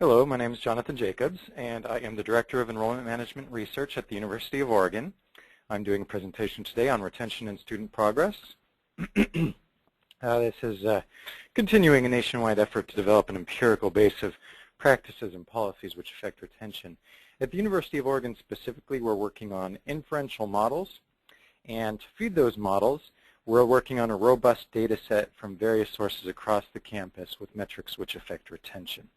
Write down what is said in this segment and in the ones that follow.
Hello, my name is Jonathan Jacobs, and I am the Director of Enrollment Management Research at the University of Oregon. I'm doing a presentation today on retention and student progress. This is continuing a nationwide effort to develop an empirical base of practices and policies which affect retention. At the University of Oregon specifically, we're working on inferential models, and to feed those models, we're working on a robust data set from various sources across the campus with metrics which affect retention.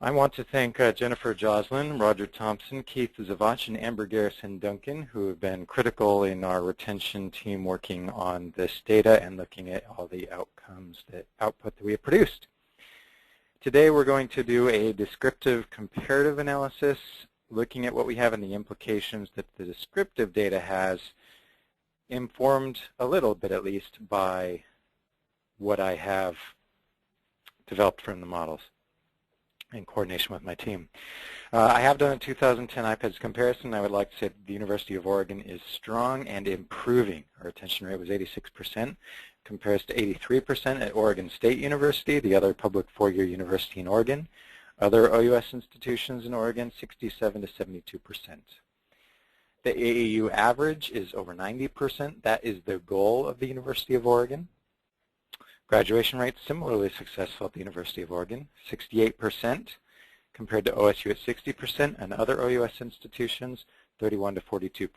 I want to thank Jennifer Joslin, Roger Thompson, Keith Zavach, and Amber Garrison-Duncan, who have been critical in our retention team working on this data and looking at all the outcomes, output that we have produced. Today we're going to do a descriptive comparative analysis, looking at what we have and the implications that the descriptive data has, informed a little bit at least by what I have developed from the models in coordination with my team. I have done a 2010 IPEDS comparison. I would like to say that the University of Oregon is strong and improving. Our retention rate was 86%, compares to 83% at Oregon State University, the other public four-year university in Oregon. Other OUS institutions in Oregon, 67 to 72%. The AAU average is over 90%. That is the goal of the University of Oregon. Graduation rate similarly successful at the University of Oregon, 68% compared to OSU at 60% and other OUS institutions, 31 to 42%.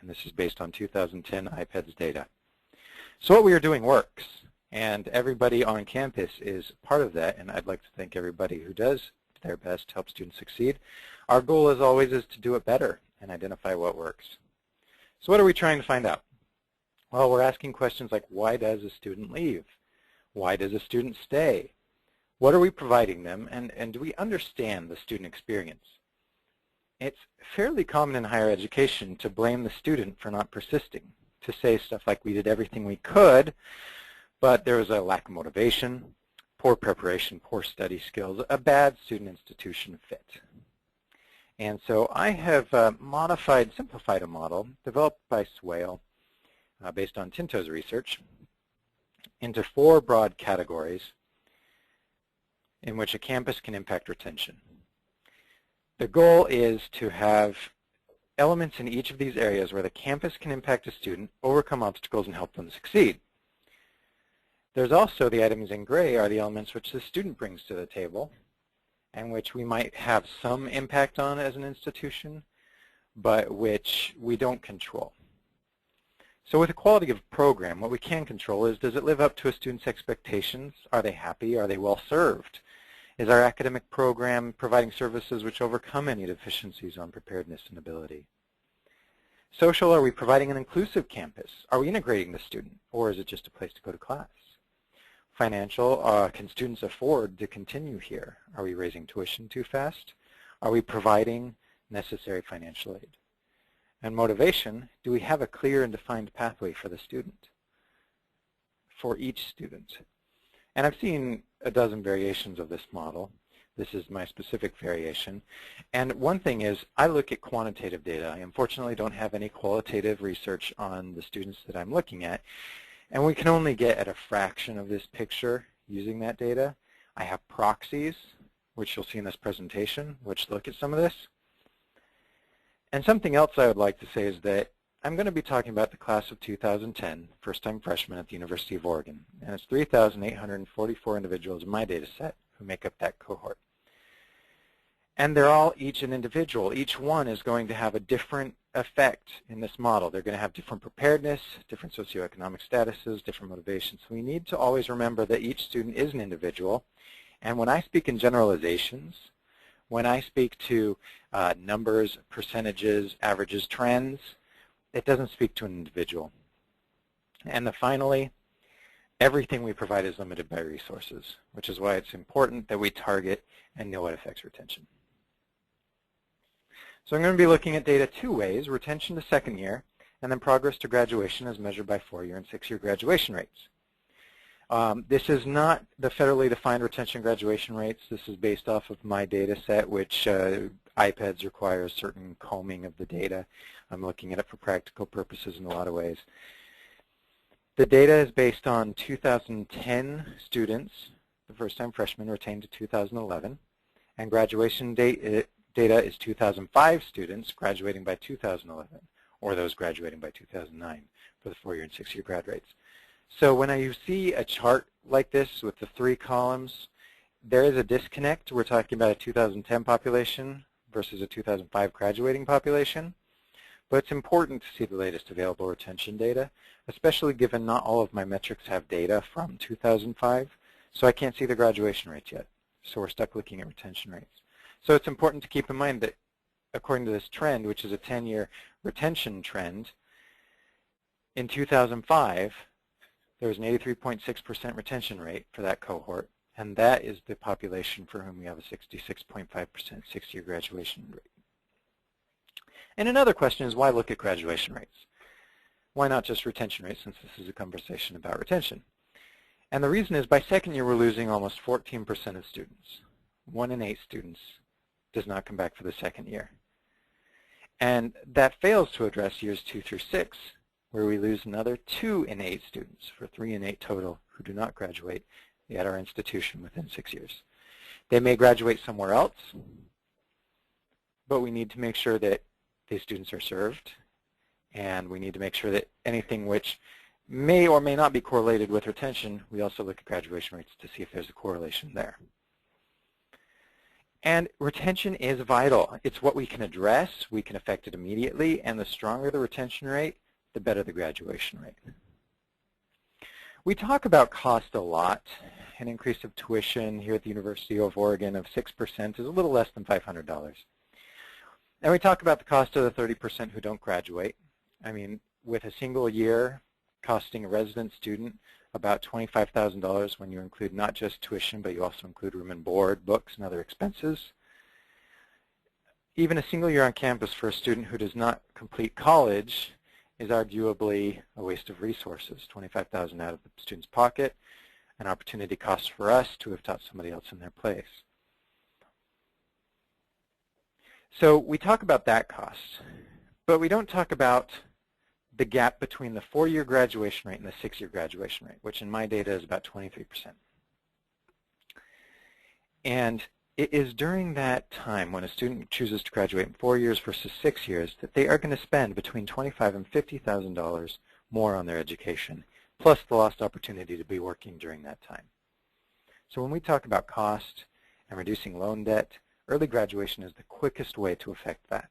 And this is based on 2010 IPEDS data. So what we are doing works, and everybody on campus is part of that, and I'd like to thank everybody who does their best to help students succeed. Our goal, as always, is to do it better and identify what works. So what are we trying to find out? Well, we're asking questions like, why does a student leave? Why does a student stay? What are we providing them, and do we understand the student experience? It's fairly common in higher education to blame the student for not persisting, to say stuff like we did everything we could, but there was a lack of motivation, poor preparation, poor study skills, a bad student-institution fit. And so I have simplified a model developed by Swale based on Tinto's research into 4 broad categories in which a campus can impact retention. The goal is to have elements in each of these areas where the campus can impact a student, overcome obstacles, and help them succeed. There's also the items in gray are the elements which the student brings to the table and which we might have some impact on as an institution, but which we don't control. So with the quality of a program, what we can control is, does it live up to a student's expectations? Are they happy? Are they well served? Is our academic program providing services which overcome any deficiencies on preparedness and ability? Social, are we providing an inclusive campus? Are we integrating the student, or is it just a place to go to class? Financial, can students afford to continue here? Are we raising tuition too fast? Are we providing necessary financial aid? And motivation, do we have a clear and defined pathway for the student, for each student? And I've seen a dozen variations of this model. This is my specific variation. And one thing is, I look at quantitative data. I unfortunately don't have any qualitative research on the students that I'm looking at. And we can only get at a fraction of this picture using that data. I have proxies, which you'll see in this presentation, which look at some of this. And something else I would like to say is that I'm going to be talking about the class of 2010, first-time freshmen at the University of Oregon. And it's 3,844 individuals in my data set who make up that cohort. And they're all each an individual. Each one is going to have a different effect in this model. They're going to have different preparedness, different socioeconomic statuses, different motivations. So we need to always remember that each student is an individual. And when I speak in generalizations, when I speak to numbers, percentages, averages, trends, it doesn't speak to an individual. And finally, everything we provide is limited by resources, which is why it's important that we target and know what affects retention. So I'm going to be looking at data 2 ways, retention to second year, and then progress to graduation as measured by 4-year and 6-year graduation rates. This is not the federally defined retention graduation rates. This is based off of my data set, which IPEDS requires certain combing of the data. I'm looking at it for practical purposes in a lot of ways. The data is based on 2010 students the first-time freshmen retained to 2011, and graduation data is 2005 students graduating by 2011, or those graduating by 2009 for the 4-year and 6-year grad rates. So when you see a chart like this with the 3 columns, there is a disconnect. We're talking about a 2010 population versus a 2005 graduating population. But it's important to see the latest available retention data, especially given not all of my metrics have data from 2005, so I can't see the graduation rates yet. So we're stuck looking at retention rates. So it's important to keep in mind that according to this trend, which is a 10-year retention trend, in 2005, there was an 83.6% retention rate for that cohort, and that is the population for whom we have a 66.5% 6-year graduation rate. And another question is, why look at graduation rates? Why not just retention rates, since this is a conversation about retention? And the reason is, by second year, we're losing almost 14% of students. 1 in 8 students does not come back for the second year. And that fails to address years 2 through 6, where we lose another 2 in 8 students, for 3 in 8 total, who do not graduate at our institution within 6 years. They may graduate somewhere else, but we need to make sure that these students are served, and we need to make sure that anything which may or may not be correlated with retention, we also look at graduation rates to see if there's a correlation there. And retention is vital. It's what we can address. We can affect it immediately, and the stronger the retention rate, the better the graduation rate. We talk about cost a lot. An increase of tuition here at the University of Oregon of 6% is a little less than $500. And we talk about the cost of the 30% who don't graduate. I mean, with a single year costing a resident student about $25,000 when you include not just tuition, but you also include room and board, books, and other expenses. Even a single year on campus for a student who does not complete college is arguably a waste of resources, $25,000 out of the student's pocket, an opportunity cost for us to have taught somebody else in their place. So we talk about that cost, but we don't talk about the gap between the 4-year graduation rate and the 6-year graduation rate, which in my data is about 23%. And it is during that time when a student chooses to graduate in 4 years versus 6 years that they are going to spend between $25,000 and $50,000 more on their education, plus the lost opportunity to be working during that time. So when we talk about cost and reducing loan debt, early graduation is the quickest way to affect that.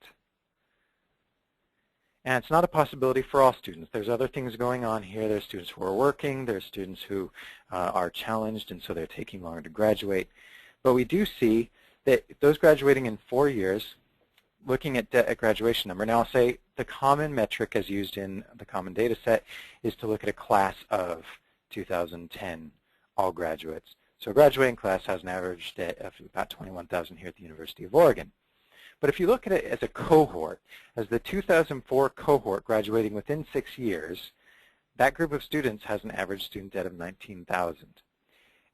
And it's not a possibility for all students. There's other things going on here. There's students who are working. There's students who are challenged, and so they're taking longer to graduate. But we do see that those graduating in 4 years, looking at debt at graduation number, now I'll say the common metric as used in the common data set is to look at a class of 2010 all graduates. So a graduating class has an average debt of about $21,000 here at the University of Oregon. But if you look at it as a cohort, as the 2004 cohort graduating within 6 years, that group of students has an average student debt of $19,000.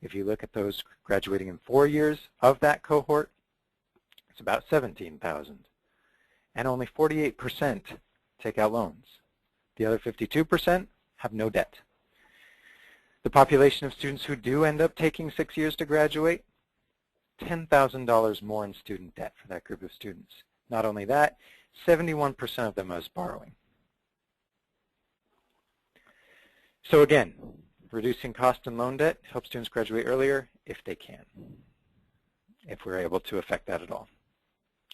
If you look at those graduating in 4 years of that cohort, it's about $17,000. And only 48% take out loans. The other 52% have no debt. The population of students who do end up taking 6 years to graduate, $10,000 more in student debt for that group of students. Not only that, 71% of them is borrowing. So again, reducing cost and loan debt helps students graduate earlier if they can, if we're able to affect that at all.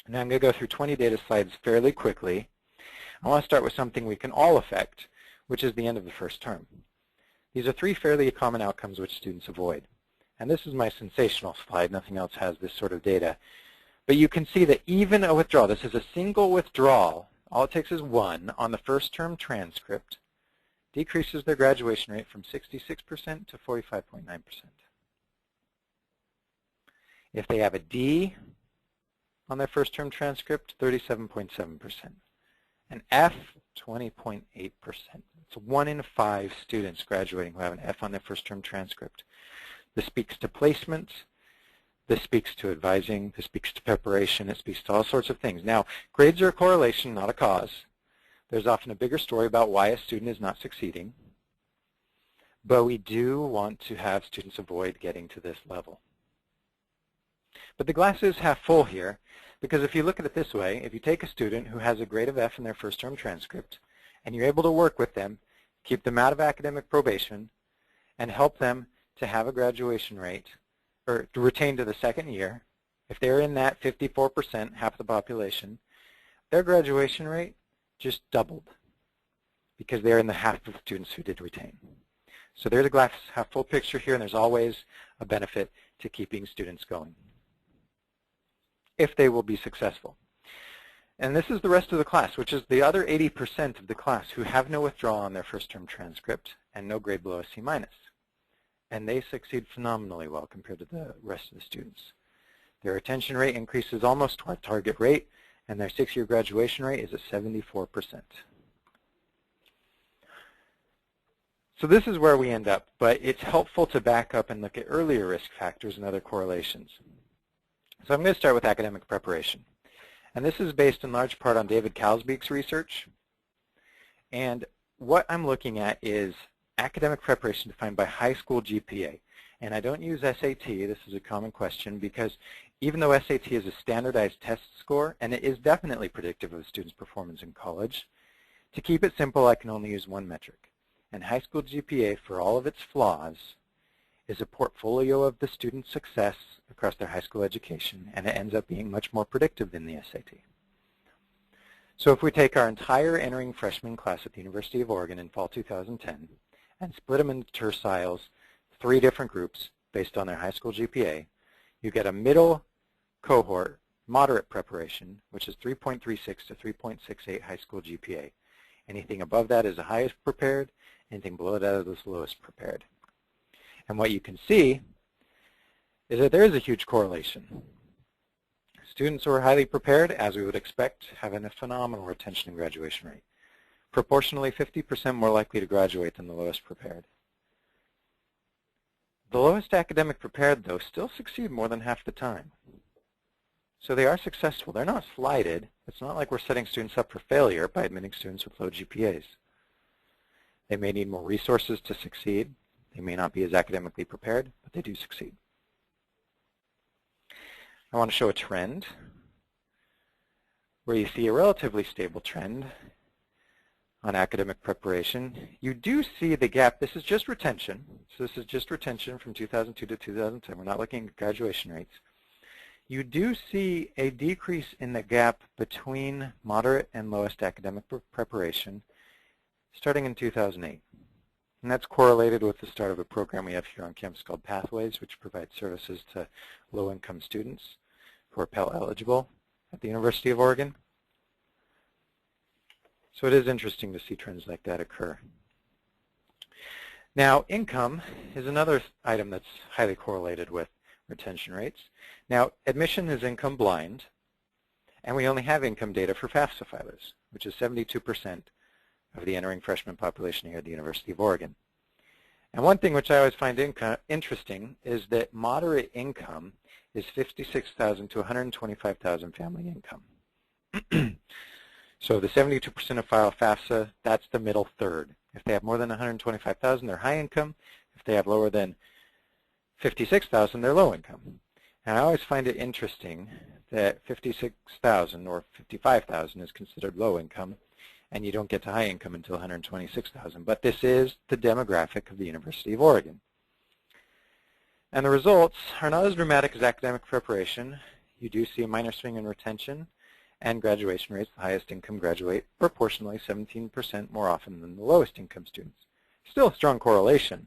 Now I'm going to go through 20 data slides fairly quickly. I want to start with something we can all affect, which is the end of the first term. These are 3 fairly common outcomes which students avoid. And this is my sensational slide. Nothing else has this sort of data. But you can see that even a withdrawal, this is a single withdrawal, all it takes is 1 on the first term transcript, decreases their graduation rate from 66% to 45.9%. If they have a D on their first term transcript, 37.7%. An F, 20.8%. It's 1 in 5 students graduating who have an F on their first term transcript. This speaks to placement. This speaks to advising. This speaks to preparation. It speaks to all sorts of things. Now, grades are a correlation, not a cause. There's often a bigger story about why a student is not succeeding. but we do want to have students avoid getting to this level. But the glass is half full here, because if you look at it this way, if you take a student who has a grade of F in their first term transcript, and you're able to work with them, keep them out of academic probation, and help them to have a graduation rate, or to retain to the second year, if they're in that 54%, half the population, their graduation rate just doubled, because they're in the half of the students who did retain. So there's a glass half full picture here, and there's always a benefit to keeping students going, if they will be successful. And this is the rest of the class, which is the other 80% of the class who have no withdrawal on their first term transcript and no grade below a C-. And they succeed phenomenally well compared to the rest of the students. Their retention rate increases almost to our target rate, and their 6-year graduation rate is at 74%. So this is where we end up, but it's helpful to back up and look at earlier risk factors and other correlations. So I'm going to start with academic preparation. And this is based in large part on David Kalsbeek's research. And what I'm looking at is academic preparation defined by high school GPA. And I don't use SAT, this is a common question, because even though SAT is a standardized test score, and it is definitely predictive of a student's performance in college, to keep it simple, I can only use one metric. And high school GPA, for all of its flaws, is a portfolio of the student's success across their high school education, and it ends up being much more predictive than the SAT. So if we take our entire entering freshman class at the University of Oregon in fall 2010 and split them into terciles, 3 different groups based on their high school GPA, you get a middle cohort moderate preparation, which is 3.36 to 3.68 high school GPA. Anything above that is the highest prepared, anything below that is the lowest prepared. And what you can see is that there is a huge correlation. Students who are highly prepared, as we would expect, have a phenomenal retention and graduation rate. Proportionally 50% more likely to graduate than the lowest prepared. The lowest academic prepared, though, still succeed more than half the time. So they are successful. They're not slighted. It's not like we're setting students up for failure by admitting students with low GPAs. They may need more resources to succeed. They may not be as academically prepared, but they do succeed. I want to show a trend where you see a relatively stable trend on academic preparation. You do see the gap. This is just retention. So this is just retention from 2002 to 2010. We're not looking at graduation rates. You do see a decrease in the gap between moderate and lowest academic preparation starting in 2008. And that's correlated with the start of a program we have here on campus called Pathways, which provides services to low-income students who are Pell eligible at the University of Oregon. So it is interesting to see trends like that occur. Now, income is another item that's highly correlated with retention rates. Now, admission is income blind, and we only have income data for FAFSA filers, which is 72% of the entering freshman population here at the University of Oregon. And one thing which I always find interesting is that moderate income is $56,000 to $125,000 family income. So the 72% of file FAFSA, that's the middle third. If they have more than $125,000, they're high income. If they have lower than $56,000, they're low income. And I always find it interesting that $56,000 or $55,000 is considered low income, and you don't get to high income until $126,000. But this is the demographic of the University of Oregon. And the results are not as dramatic as academic preparation. You do see a minor swing in retention and graduation rates. The highest income graduate proportionally 17% more often than the lowest income students. Still a strong correlation,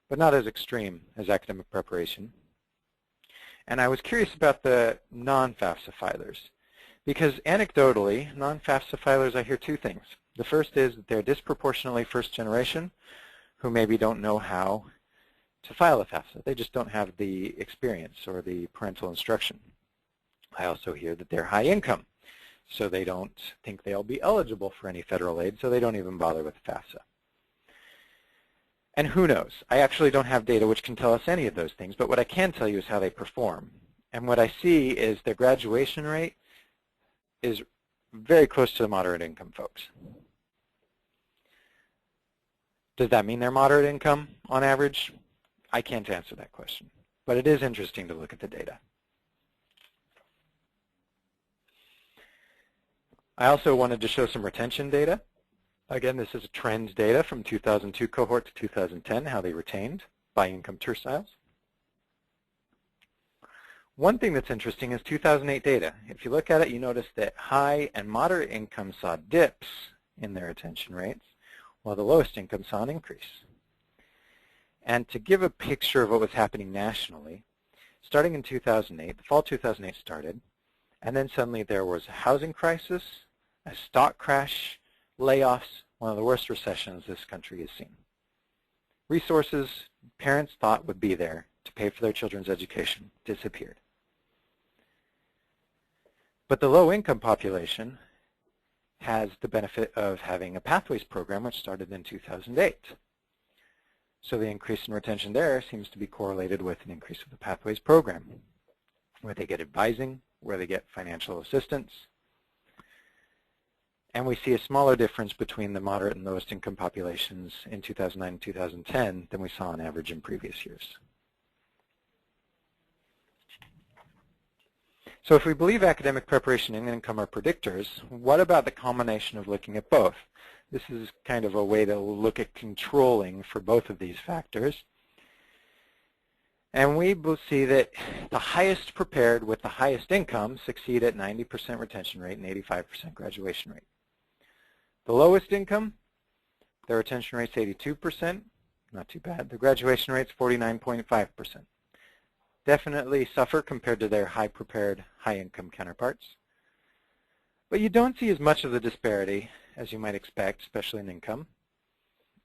but not as extreme as academic preparation. And I was curious about the non-FAFSA filers, because anecdotally, non-FAFSA filers, I hear 2 things. The first is that they're disproportionately first generation who maybe don't know how to file a FAFSA. They just don't have the experience or the parental instruction. I also hear that they're high income, so they don't think they'll be eligible for any federal aid, so they don't even bother with FAFSA. And who knows? I actually don't have data which can tell us any of those things, but what I can tell you is how they perform. And what I see is their graduation rate is very close to the moderate income folks. Does that mean they're moderate income on average? I can't answer that question, but it is interesting to look at the data. I also wanted to show some retention data. Again, this is trends data from 2002 cohort to 2010, how they retained by income terciles. One thing that's interesting is 2008 data. If you look at it, you notice that high and moderate income saw dips in their retention rates, while the lowest income saw an increase. And to give a picture of what was happening nationally, starting in 2008, the fall 2008 started, and then suddenly there was a housing crisis, a stock crash, layoffs, one of the worst recessions this country has seen. Resources parents thought would be there to pay for their children's education disappeared. But the low-income population has the benefit of having a Pathways program which started in 2008. So the increase in retention there seems to be correlated with an increase of the Pathways program, where they get advising, where they get financial assistance. And we see a smaller difference between the moderate and lowest income populations in 2009 and 2010 than we saw on average in previous years. So if we believe academic preparation and income are predictors, what about the combination of looking at both? This is kind of a way to look at controlling for both of these factors. And we will see that the highest prepared with the highest income succeed at 90% retention rate and 85% graduation rate. The lowest income, their retention rate's 82%, not too bad. The graduation rate's 49.5%. Definitely suffer compared to their high-prepared, high-income counterparts. But you don't see as much of the disparity as you might expect, especially in income.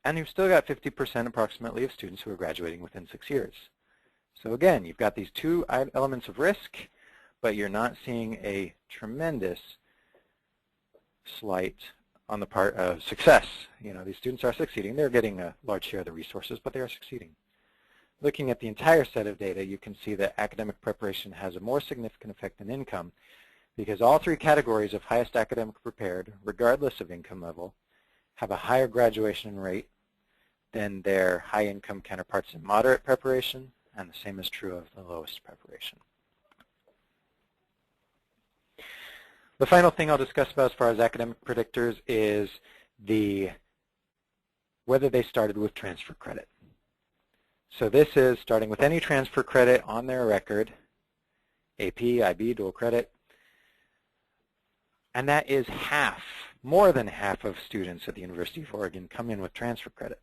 And you've still got 50% approximately of students who are graduating within 6 years. So again, you've got these two elements of risk, but you're not seeing a tremendous slight on the part of success. You know, these students are succeeding. They're getting a large share of the resources, but they are succeeding. Looking at the entire set of data, you can see that academic preparation has a more significant effect than income because all three categories of highest academic prepared, regardless of income level, have a higher graduation rate than their high-income counterparts in moderate preparation, and the same is true of the lowest preparation. The final thing I'll discuss about as far as academic predictors is whether they started with transfer credit. So this is starting with any transfer credit on their record, AP, IB, dual credit, and that is half, more than half of students at the University of Oregon come in with transfer credit.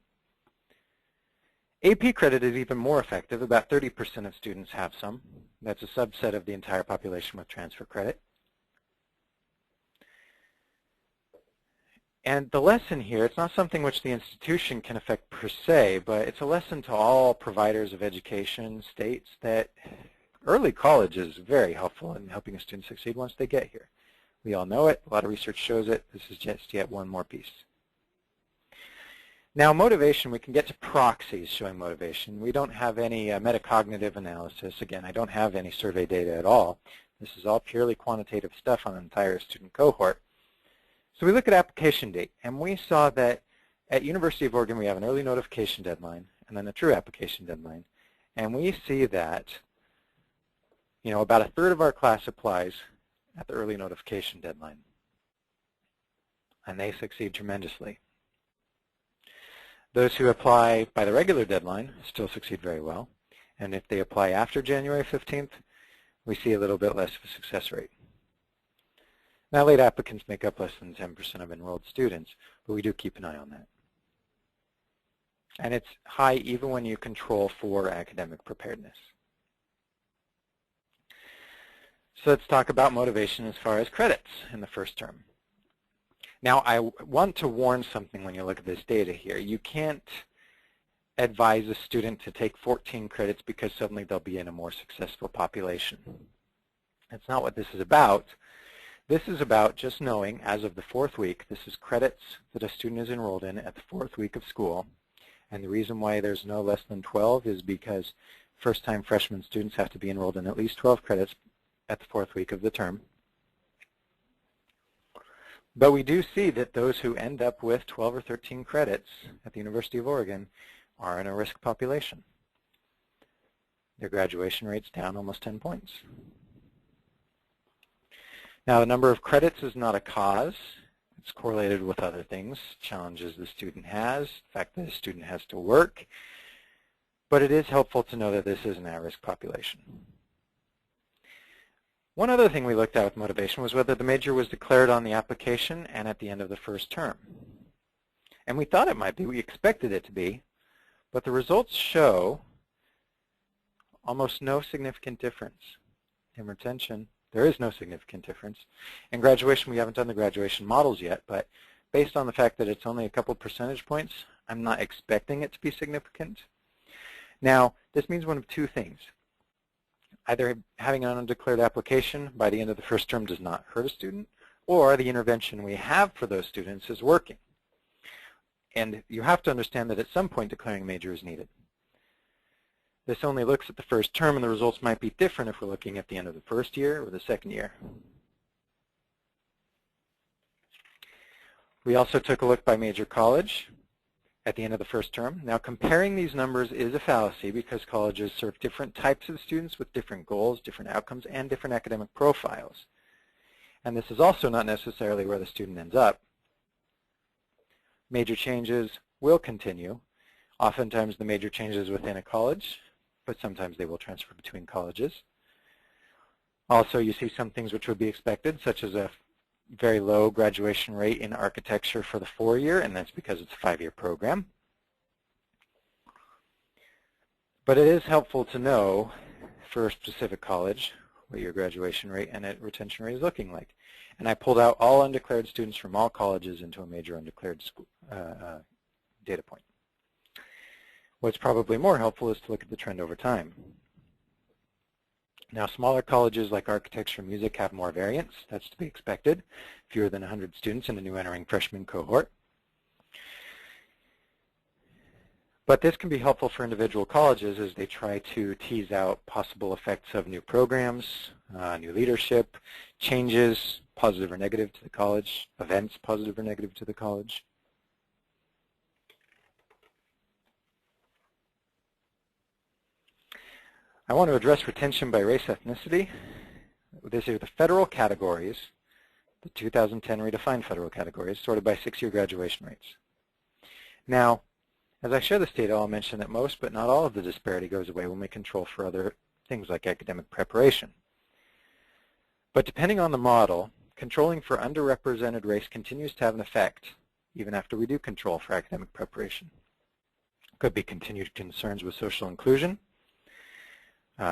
AP credit is even more effective. About 30% of students have some. That's a subset of the entire population with transfer credit. And the lesson here, it's not something which the institution can affect per se, but it's a lesson to all providers of education, states, that early college is very helpful in helping a student succeed once they get here. We all know it. A lot of research shows it. This is just yet one more piece. Now, motivation, we can get to proxies showing motivation. We don't have any metacognitive analysis. Again, I don't have any survey data at all. This is all purely quantitative stuff on an entire student cohort. So we look at application date, and we saw that at University of Oregon we have an early notification deadline and then a true application deadline. And we see that, you know, about a third of our class applies at the early notification deadline. And they succeed tremendously. Those who apply by the regular deadline still succeed very well. And if they apply after January 15th, we see a little bit less of a success rate. Now, late applicants make up less than 10% of enrolled students, but we do keep an eye on that. And it's high even when you control for academic preparedness. So let's talk about motivation as far as credits in the first term. Now, I want to warn something when you look at this data here. You can't advise a student to take 14 credits because suddenly they'll be in a more successful population. That's not what this is about. This is about just knowing, as of the 4th week, this is credits that a student is enrolled in at the 4th week of school. And the reason why there's no less than 12 is because first-time freshman students have to be enrolled in at least 12 credits at the 4th week of the term. But we do see that those who end up with 12 or 13 credits at the University of Oregon are in a risk population. Their graduation rate's down almost 10 points. Now, the number of credits is not a cause. It's correlated with other things, challenges the student has, the fact that the student has to work. But it is helpful to know that this is an at-risk population. One other thing we looked at with motivation was whether the major was declared on the application and at the end of the first term. And we thought it might be, we expected it to be, but the results show almost no significant difference in retention. There is no significant difference. In graduation, we haven't done the graduation models yet, but based on the fact that it's only a couple percentage points, I'm not expecting it to be significant. Now, this means one of two things. Either having an undeclared application by the end of the first term does not hurt a student, or the intervention we have for those students is working. And you have to understand that at some point declaring a major is needed. This only looks at the first term, and the results might be different if we're looking at the end of the first year or the second year. We also took a look by major college at the end of the first term. Now, comparing these numbers is a fallacy because colleges serve different types of students with different goals, different outcomes, and different academic profiles. And this is also not necessarily where the student ends up. Major changes will continue. Oftentimes the major changes within a college, but sometimes they will transfer between colleges. Also, you see some things which would be expected, such as a very low graduation rate in architecture for the 4-year, and that's because it's a 5-year program. But it is helpful to know for a specific college what your graduation rate and retention rate is looking like. And I pulled out all undeclared students from all colleges into a major undeclared school, data point. What's probably more helpful is to look at the trend over time. Now, smaller colleges like architecture and music have more variance. That's to be expected. Fewer than 100 students in a new entering freshman cohort. But this can be helpful for individual colleges as they try to tease out possible effects of new programs, new leadership, changes, positive or negative to the college, events positive or negative to the college. I want to address retention by race ethnicity. These are the federal categories, the 2010 redefined federal categories, sorted by 6-year graduation rates. Now, as I share this data, I'll mention that most but not all of the disparity goes away when we control for other things like academic preparation. But depending on the model, controlling for underrepresented race continues to have an effect even after we do control for academic preparation. Could be continued concerns with social inclusion.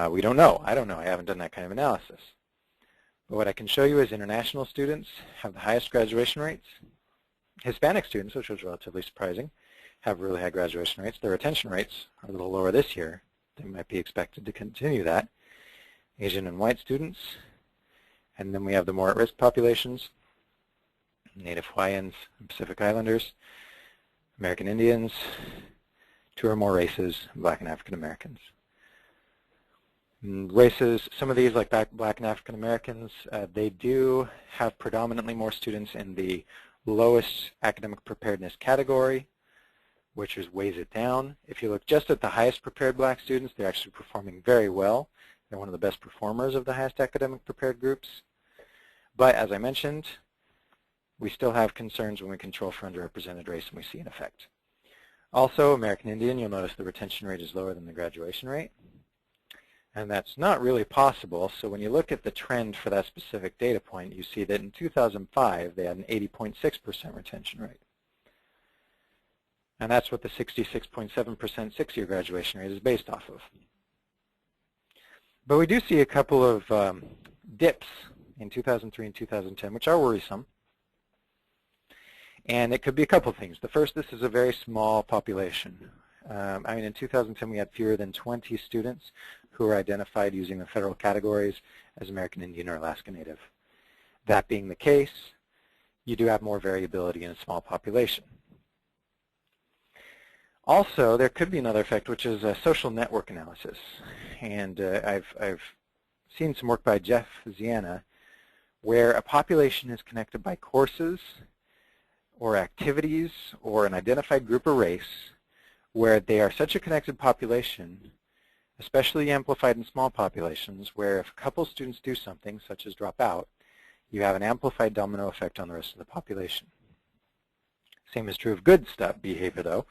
We don't know. I don't know. I haven't done that kind of analysis. But what I can show you is international students have the highest graduation rates. Hispanic students, which was relatively surprising, have really high graduation rates. Their retention rates are a little lower this year. They might be expected to continue that. Asian and white students. And then we have the more at-risk populations, Native Hawaiians and Pacific Islanders, American Indians, 2 or more races, Black and African Americans. Races, some of these like Black and African Americans, they do have predominantly more students in the lowest academic preparedness category, which weighs it down. If you look just at the highest prepared Black students, they're actually performing very well. They're one of the best performers of the highest academic prepared groups. But as I mentioned, we still have concerns when we control for underrepresented race and we see an effect. Also, American Indian, you'll notice the retention rate is lower than the graduation rate. And that's not really possible. So when you look at the trend for that specific data point, you see that in 2005, they had an 80.6% retention rate. And that's what the 66.7% 6-year graduation rate is based off of. But we do see a couple of dips in 2003 and 2010, which are worrisome. And it could be a couple of things. The first, this is a very small population. In 2010, we had fewer than 20 students who were identified using the federal categories as American Indian or Alaska Native. That being the case, you do have more variability in a small population. Also, there could be another effect, which is a social network analysis. And I've seen some work by Jeff Ziana, where a population is connected by courses or activities or an identified group or race, where they are such a connected population, especially amplified in small populations, where if a couple students do something, such as drop out, you have an amplified domino effect on the rest of the population. Same is true of good stuff behavior, though.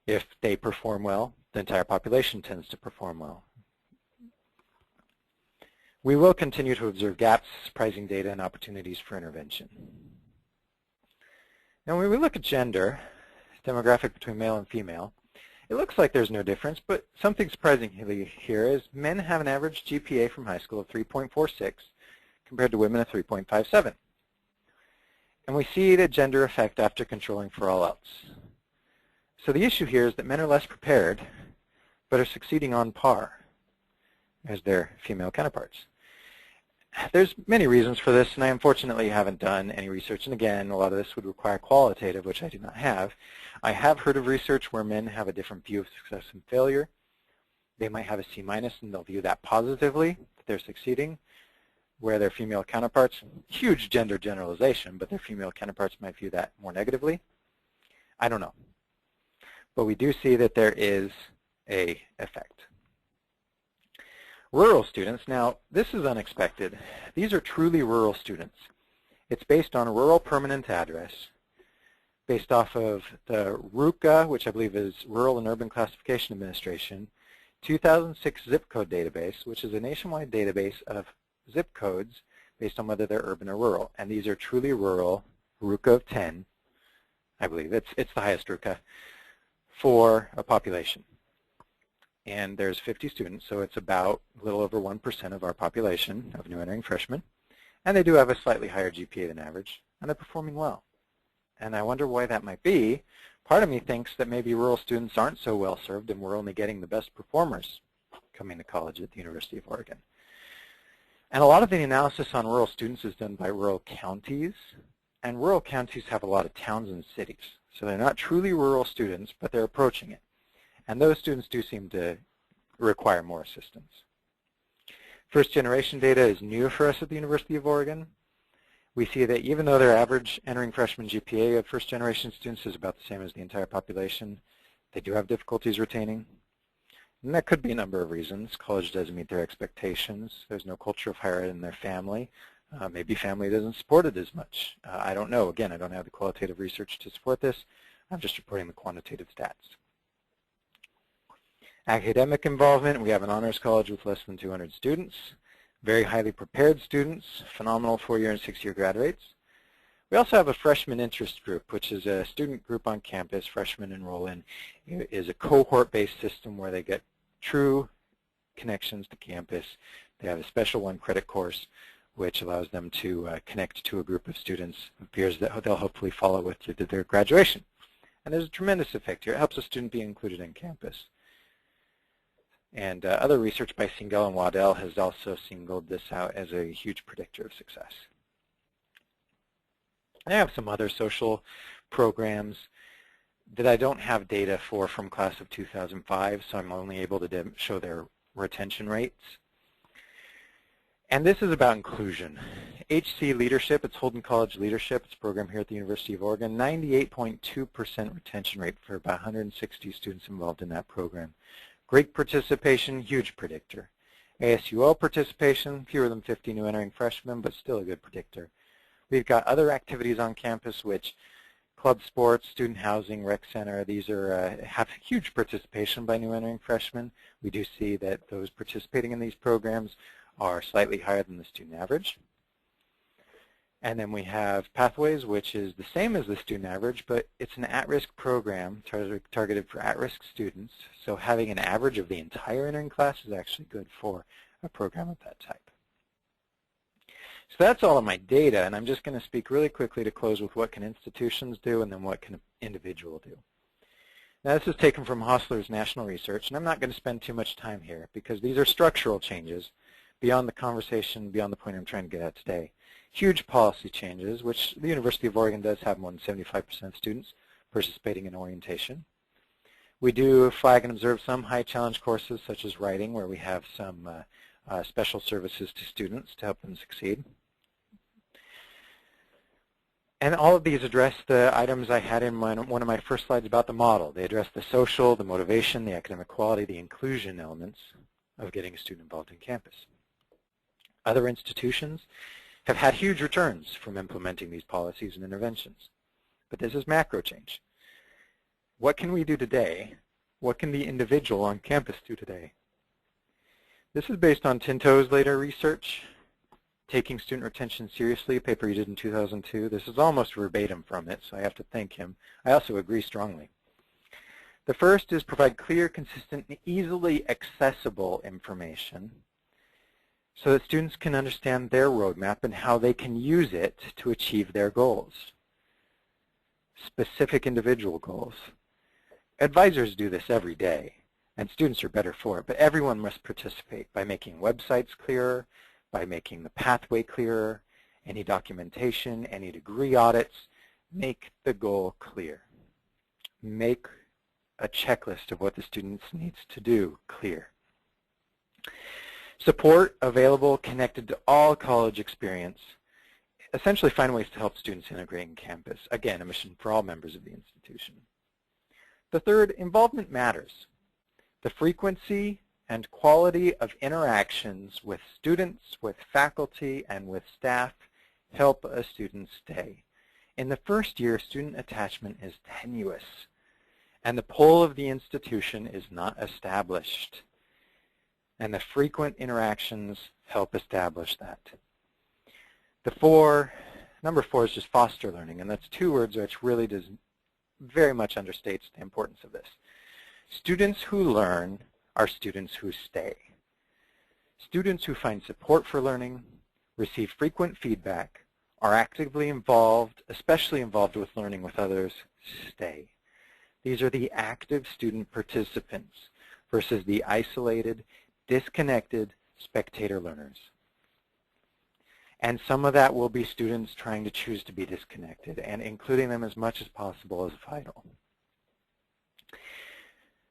If they perform well, the entire population tends to perform well. We will continue to observe gaps, surprising data, and opportunities for intervention. Now, when we look at gender, demographic between male and female, it looks like there's no difference, but something surprising here is men have an average GPA from high school of 3.46 compared to women of 3.57. And we see the gender effect after controlling for all else. So the issue here is that men are less prepared, but are succeeding on par as their female counterparts. There's many reasons for this, and I unfortunately haven't done any research. And again, a lot of this would require qualitative, which I do not have. I have heard of research where men have a different view of success and failure. They might have a C- and they'll view that positively, that they're succeeding, where their female counterparts, huge gender generalization, but their female counterparts might view that more negatively. I don't know. But we do see that there is an effect. Rural students, now this is unexpected. These are truly rural students. It's based on a rural permanent address, based off of the RUCA, which I believe is Rural and Urban Classification Administration, 2006 zip code database, which is a nationwide database of zip codes based on whether they're urban or rural. And these are truly rural, RUCA of 10, I believe. It's the highest RUCA for a population. And there's 50 students, so it's about a little over 1% of our population of new entering freshmen. And they do have a slightly higher GPA than average, and they're performing well. And I wonder why that might be. Part of me thinks that maybe rural students aren't so well served and we're only getting the best performers coming to college at the University of Oregon. And a lot of the analysis on rural students is done by rural counties, and rural counties have a lot of towns and cities. So they're not truly rural students, but they're approaching it. And those students do seem to require more assistance. First generation data is new for us at the University of Oregon. We see that even though their average entering freshman GPA of first generation students is about the same as the entire population, they do have difficulties retaining. And that could be a number of reasons. College doesn't meet their expectations. There's no culture of higher ed in their family. Maybe family doesn't support it as much. I don't know. Again, I don't have the qualitative research to support this. I'm just reporting the quantitative stats. Academic involvement, we have an honors college with less than 200 students. Very highly prepared students, phenomenal 4-year and 6-year grad rates. We also have a freshman interest group, which is a student group on campus. Freshmen enroll in. It is a cohort-based system where they get true connections to campus. They have a special 1-credit course, which allows them to connect to a group of students. It appears that they'll hopefully follow with through their graduation. And there's a tremendous effect here. It helps a student be included in campus. And other research by Singel and Waddell has also singled this out as a huge predictor of success. I have some other social programs that I don't have data for from class of 2005, so I'm only able to show their retention rates. And this is about inclusion. HC Leadership, it's Holden College Leadership, it's a program here at the University of Oregon, 98.2% retention rate for about 160 students involved in that program. Great participation, huge predictor. ASUL participation, fewer than 50 new entering freshmen, but still a good predictor. We've got other activities on campus, which club sports, student housing, rec center, these are have huge participation by new entering freshmen. We do see that those participating in these programs are slightly higher than the student average. And then we have Pathways, which is the same as the student average, but it's an at-risk program targeted for at-risk students. So having an average of the entire entering class is actually good for a program of that type. So that's all of my data, and I'm just going to speak really quickly to close with what can institutions do and then what can an individual do. Now this is taken from Hostler's national research, and I'm not going to spend too much time here because these are structural changes beyond the conversation, beyond the point I'm trying to get at today. Huge policy changes, which the University of Oregon does have more than 75% of students participating in orientation. We do flag and observe some high challenge courses such as writing, where we have some special services to students to help them succeed. And all of these address the items I had in one of my first slides about the model. They address the social, the motivation, the academic quality, the inclusion elements of getting a student involved in campus. Other institutions have had huge returns from implementing these policies and interventions. But this is macro change. What can we do today? What can the individual on campus do today? This is based on Tinto's later research, Taking Student Retention Seriously, a paper he did in 2002. This is almost verbatim from it, so I have to thank him. I also agree strongly. The first is provide clear, consistent, and easily accessible information so that students can understand their roadmap and how they can use it to achieve their goals, specific individual goals. Advisors do this every day, and students are better for it, but everyone must participate by making websites clearer, by making the pathway clearer, any documentation, any degree audits. Make the goal clear. Make a checklist of what the student needs to do clear. Support available, connected to all college experience. Essentially find ways to help students integrate in campus. Again, a mission for all members of the institution. The third, involvement matters. The frequency and quality of interactions with students, with faculty, and with staff help a student stay. In the first year, student attachment is tenuous, and the pull of the institution is not established. And the frequent interactions help establish that. Number four is just foster learning, and that's two words which really does very much understates the importance of this. Students who learn are students who stay. Students who find support for learning, receive frequent feedback, are actively involved, especially involved with learning with others, stay. These are the active student participants versus the isolated, disconnected spectator learners. And some of that will be students trying to choose to be disconnected, and including them as much as possible is vital.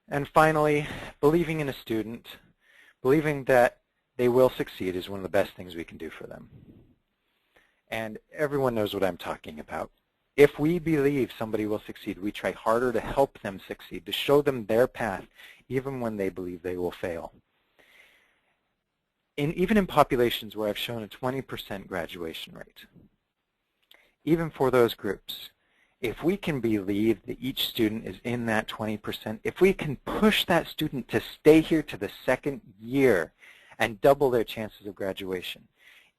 And finally, believing in a student, believing that they will succeed is one of the best things we can do for them. And everyone knows what I'm talking about. If we believe somebody will succeed, we try harder to help them succeed, to show them their path, even when they believe they will fail. Even in populations where I've shown a 20% graduation rate, even for those groups, if we can believe that each student is in that 20%, if we can push that student to stay here to the second year and double their chances of graduation,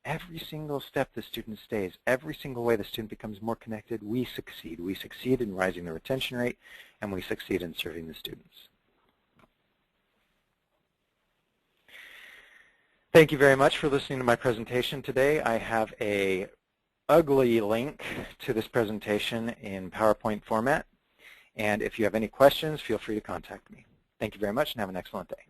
every single step the student stays, every single way the student becomes more connected, we succeed. We succeed in rising the retention rate, and we succeed in serving the students. Thank you very much for listening to my presentation today. I have an ugly link to this presentation in PowerPoint format. And if you have any questions, feel free to contact me. Thank you very much and have an excellent day.